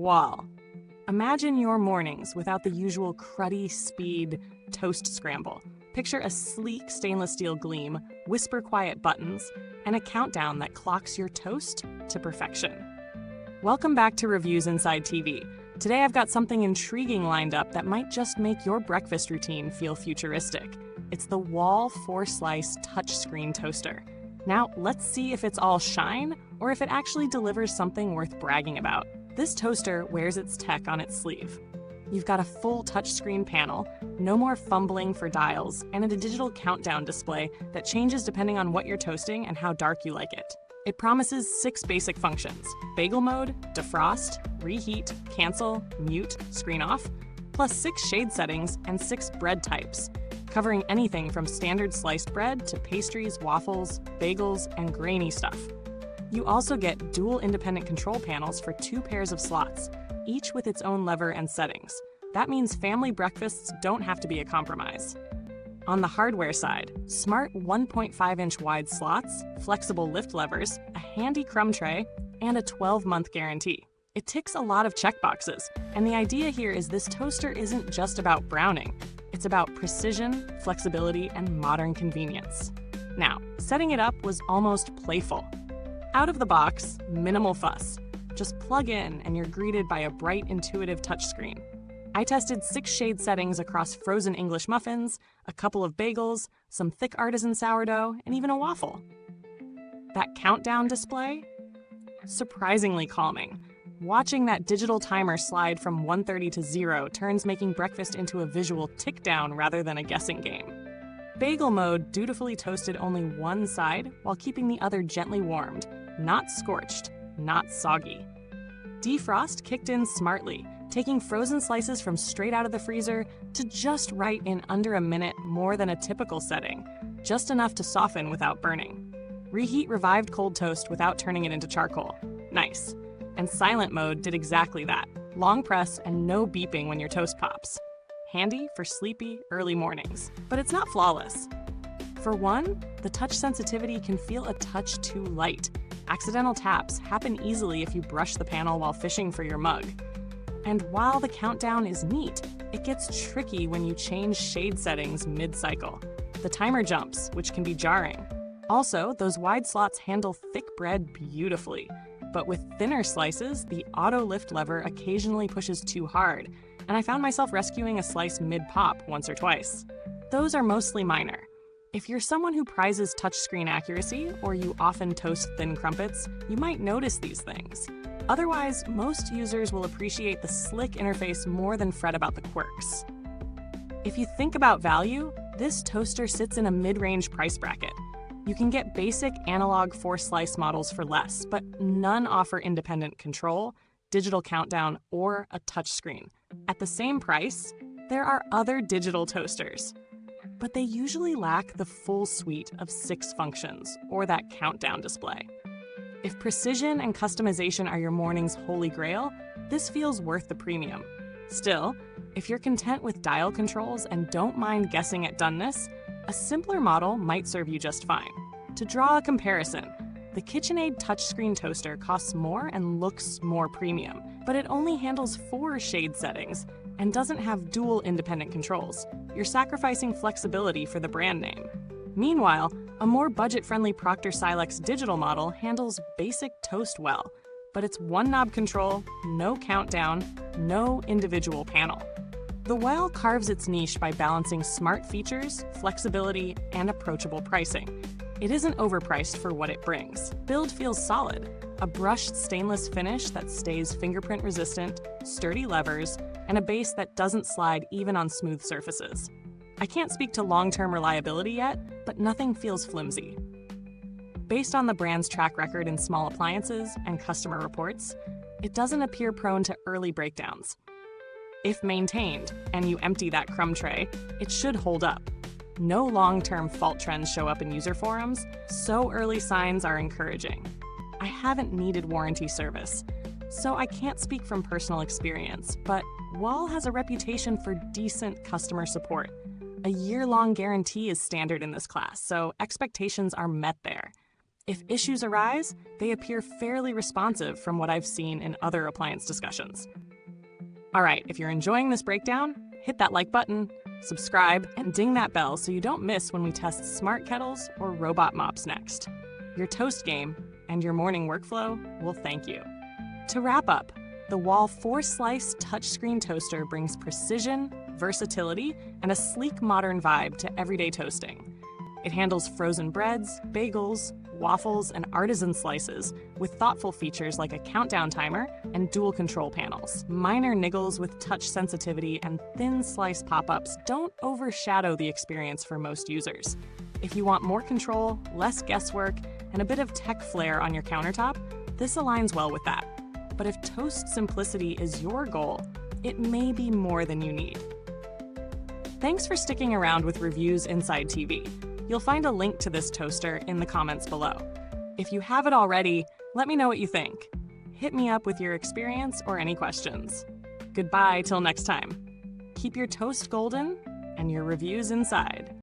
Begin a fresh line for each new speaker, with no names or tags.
Whall. Imagine your mornings without the usual cruddy speed toast scramble. Picture a sleek stainless steel gleam, whisper-quiet buttons, and a countdown that clocks your toast to perfection. Welcome back to Reviewsinsidetv. Today I've got something intriguing lined up that might just make your breakfast routine feel futuristic. It's the Whall 4-slice touchscreen toaster. Now, let's see if it's all shine or if it actually delivers something worth bragging about. This toaster wears its tech on its sleeve. You've got a full touchscreen panel, no more fumbling for dials, and a digital countdown display that changes depending on what you're toasting and how dark you like it. It promises 6 basic functions: bagel mode, defrost, reheat, cancel, mute, screen off, plus 6 shade settings and 6 bread types, covering anything from standard sliced bread to pastries, waffles, bagels, and grainy stuff. You also get dual independent control panels for 2 pairs of slots, each with its own lever and settings. That means family breakfasts don't have to be a compromise. On the hardware side, smart 1.5-inch wide slots, flexible lift levers, a handy crumb tray, and a 12-month guarantee. It ticks a lot of checkboxes, and the idea here is this toaster isn't just about browning. It's about precision, flexibility, and modern convenience. Now, setting it up was almost playful. Out of the box, minimal fuss. Just plug in and you're greeted by a bright, intuitive touchscreen. I tested 6 shade settings across frozen English muffins, a couple of bagels, some thick artisan sourdough, and even a waffle. That countdown display? Surprisingly calming. Watching that digital timer slide from 1:30 to 0 turns making breakfast into a visual tick-down rather than a guessing game. Bagel mode dutifully toasted only one side while keeping the other gently warmed, not scorched, not soggy. Defrost kicked in smartly, taking frozen slices from straight out of the freezer to just right in under a minute more than a typical setting, just enough to soften without burning. Reheat revived cold toast without turning it into charcoal. Nice. And silent mode did exactly that. Long press and no beeping when your toast pops. Handy for sleepy, early mornings. But it's not flawless. For one, the touch sensitivity can feel a touch too light. Accidental taps happen easily if you brush the panel while fishing for your mug. And while the countdown is neat, it gets tricky when you change shade settings mid-cycle. The timer jumps, which can be jarring. Also, those wide slots handle thick bread beautifully. But with thinner slices, the auto lift lever occasionally pushes too hard, and I found myself rescuing a slice mid-pop once or twice. Those are mostly minor. If you're someone who prizes touchscreen accuracy, or you often toast thin crumpets, you might notice these things. Otherwise, most users will appreciate the slick interface more than fret about the quirks. If you think about value, this toaster sits in a mid-range price bracket. You can get basic analog 4-slice models for less, but none offer independent control, digital countdown, or a touchscreen. At the same price, there are other digital toasters, but they usually lack the full suite of 6 functions or that countdown display. If precision and customization are your morning's holy grail, this feels worth the premium. Still, if you're content with dial controls and don't mind guessing at doneness, a simpler model might serve you just fine. To draw a comparison, the KitchenAid touchscreen toaster costs more and looks more premium, but it only handles 4 shade settings and doesn't have dual independent controls. You're sacrificing flexibility for the brand name. Meanwhile, a more budget-friendly Procter Silex digital model handles basic toast well, but it's one knob control, no countdown, no individual panel. The Whall carves its niche by balancing smart features, flexibility, and approachable pricing. It isn't overpriced for what it brings. Build feels solid, a brushed stainless finish that stays fingerprint resistant, sturdy levers, and a base that doesn't slide even on smooth surfaces. I can't speak to long-term reliability yet, but nothing feels flimsy. Based on the brand's track record in small appliances and customer reports, it doesn't appear prone to early breakdowns. If maintained, and you empty that crumb tray, it should hold up. No long-term fault trends show up in user forums, so early signs are encouraging. I haven't needed warranty service, so I can't speak from personal experience, but Whall has a reputation for decent customer support. A year-long guarantee is standard in this class, so expectations are met there. If issues arise, they appear fairly responsive from what I've seen in other appliance discussions. All right, if you're enjoying this breakdown, hit that like button, subscribe, and ding that bell so you don't miss when we test smart kettles or robot mops next. Your toast game and your morning workflow will thank you. To wrap up, the Whall 4-slice touchscreen toaster brings precision, versatility, and a sleek modern vibe to everyday toasting. It handles frozen breads, bagels, waffles, and artisan slices with thoughtful features like a countdown timer and dual control panels. Minor niggles with touch sensitivity and thin slice pop-ups don't overshadow the experience for most users. If you want more control, less guesswork, and a bit of tech flair on your countertop, this aligns well with that. But if toast simplicity is your goal, it may be more than you need. Thanks for sticking around with Reviews Inside TV. You'll find a link to this toaster in the comments below. If you have it already, let me know what you think. Hit me up with your experience or any questions. Goodbye till next time. Keep your toast golden and your reviews inside.